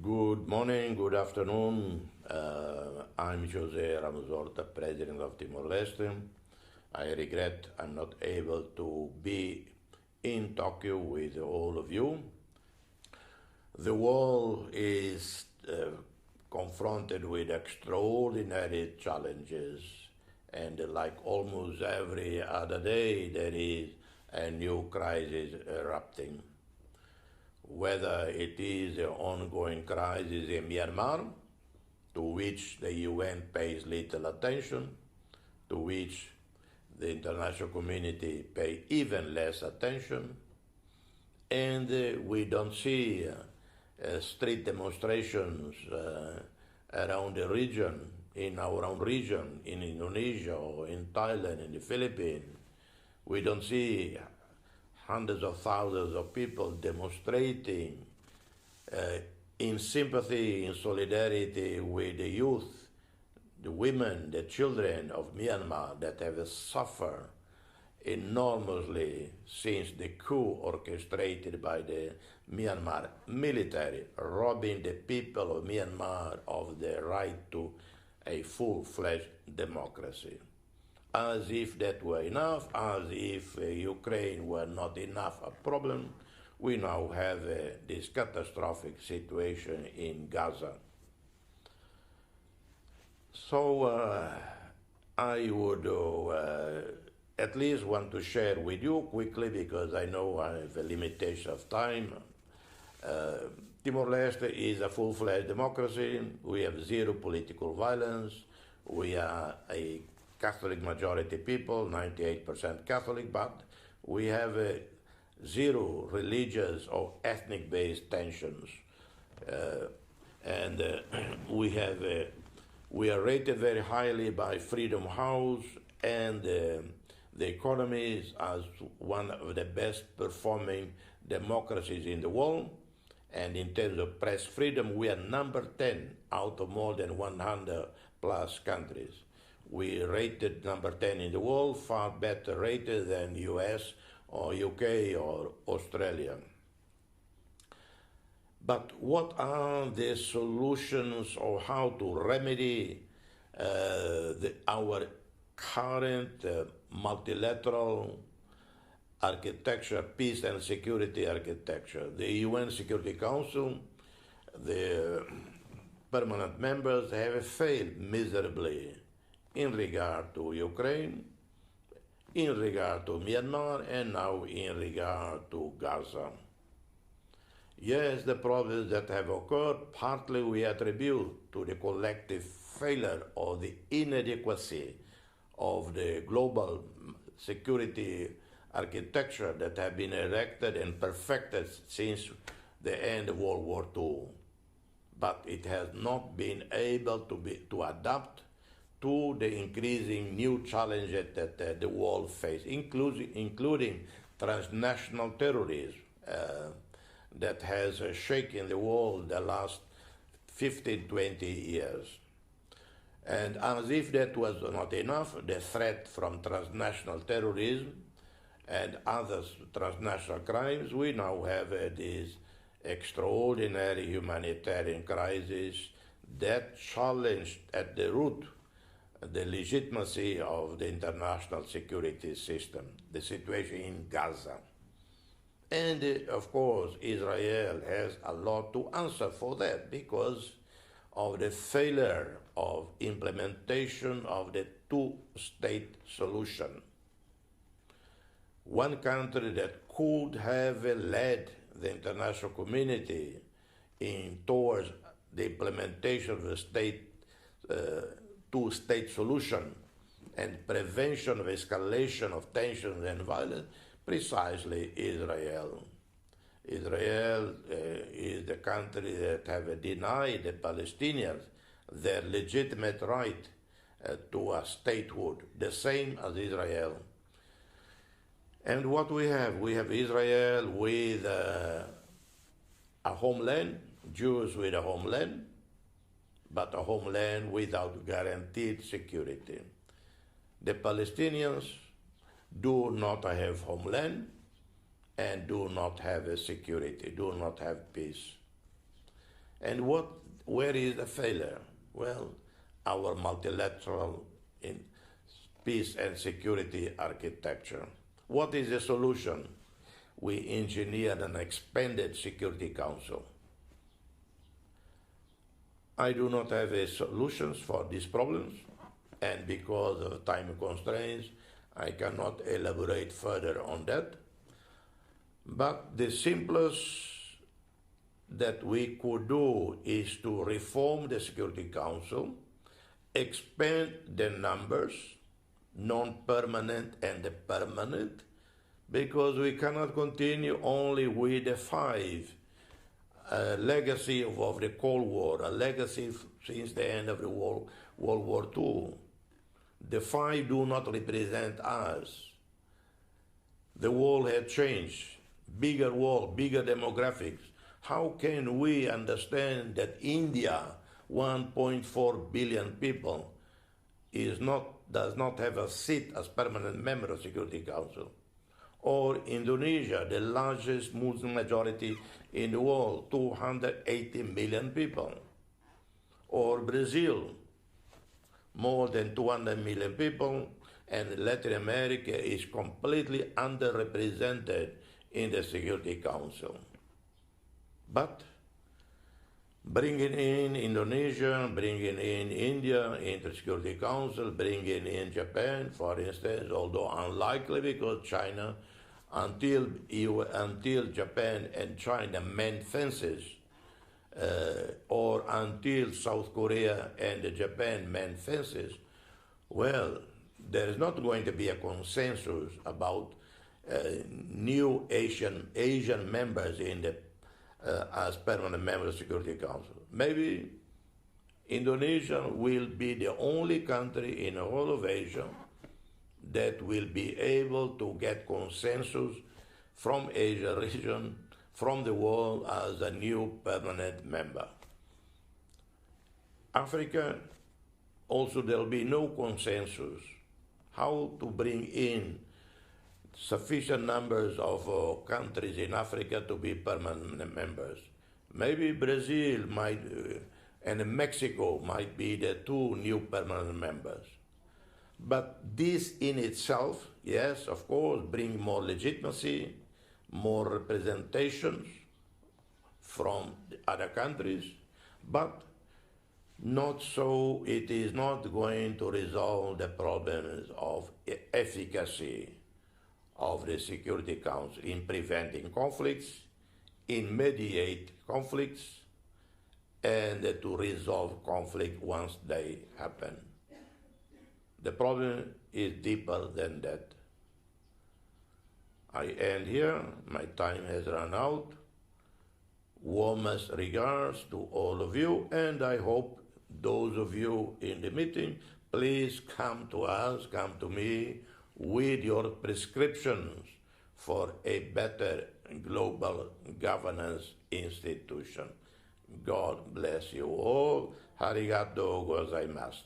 Good morning, good afternoon. I'm José Ramos-Horta, President of Timor-Leste. I regret I'm not able to be in Tokyo with all of you. The world is confronted with extraordinary challenges, and like almost every other day, there is a new crisis erupting. Whether it is the ongoing crisis in Myanmar, to which the UN pays little attention, to which the international community pays even less attention, and we don't see street demonstrations around the region, in our own region, in Indonesia or in Thailand, in the Philippines. We don't see hundreds of thousands of people demonstrating in sympathy, in solidarity with the youth, the women, the children of Myanmar that have suffered enormously since the coup orchestrated by the Myanmar military, robbing the people of Myanmar of the right to a full-fledged democracy. As if that were enough, as if Ukraine were not enough a problem, we now have this catastrophic situation in Gaza. So I would at least want to share with you quickly, because I know I have a limitation of time. Timor-Leste is a full-fledged democracy. We have zero political violence. We are a Catholic majority people, 98% Catholic, but we have zero religious or ethnic-based tensions. We are rated very highly by Freedom House and the Economist as one of the best performing democracies in the world. And in terms of press freedom, we are number 10 out of more than 100 plus countries. We rated number 10 in the world, far better rated than US or UK or Australia. But what are the solutions, or how to remedy our current multilateral architecture, peace and security architecture? The UN Security Council, the permanent members have failed miserably in regard to Ukraine, in regard to Myanmar, and now in regard to Gaza. Yes, the problems that have occurred, partly we attribute to the collective failure or the inadequacy of the global security architecture that have been erected and perfected since the end of World War II. But it has not been able to adapt to the increasing new challenges that the world faces, including transnational terrorism that has shaken the world the last 15, 20 years. And as if that was not enough, the threat from transnational terrorism and other transnational crimes, we now have this extraordinary humanitarian crisis that challenged at the root the legitimacy of the international security system, the situation in Gaza. And of course, Israel has a lot to answer for that because of the failure of implementation of the two-state solution. One country that could have led the international community towards the implementation of the two-state solution and prevention of escalation of tensions and violence, precisely Israel. Israel is the country that have denied the Palestinians their legitimate right to a statehood, the same as Israel. And what we have Israel with a homeland, Jews with a homeland, but a homeland without guaranteed security. The Palestinians do not have homeland and do not have a security, do not have peace. And where is the failure? Well, our multilateral in peace and security architecture. What is the solution? We engineered an expanded Security Council. I do not have a solutions for these problems, and because of time constraints, I cannot elaborate further on that. But the simplest that we could do is to reform the Security Council, expand the numbers, non-permanent and the permanent, because we cannot continue only with the five. A legacy of the Cold War, a legacy since the end of the World War II. The five do not represent us. The world had changed, bigger world, bigger demographics. How can we understand that India, 1.4 billion people, does not have a seat as permanent member of Security Council? Or Indonesia, the largest Muslim majority in the world, 280 million people. Or Brazil, more than 200 million people, and Latin America is completely underrepresented in the Security Council. But bringing in Indonesia, bringing in India into the Security Council, bringing in Japan, for instance, although unlikely because China, until Japan and China mend fences, or until South Korea and Japan mend fences, well, there is not going to be a consensus about new Asian members in the as permanent members of the Security Council. Maybe Indonesia will be the only country in the whole of Asia that will be able to get consensus from Asia region, from the world as a new permanent member. Africa, also there will be no consensus how to bring in sufficient numbers of countries in Africa to be permanent members. Maybe Brazil might and Mexico might be the two new permanent members. But this in itself, yes, of course, bring more legitimacy, more representations from the other countries, but not so, it is not going to resolve the problems of efficacy of the Security Council in preventing conflicts, in mediate conflicts, and to resolve conflict once they happen. The problem is deeper than that. I end here, my time has run out. Warmest regards to all of you, and I hope those of you in the meeting, please come to us, come to me with your prescriptions for a better global governance institution. God bless you all. Arigato gozaimasu.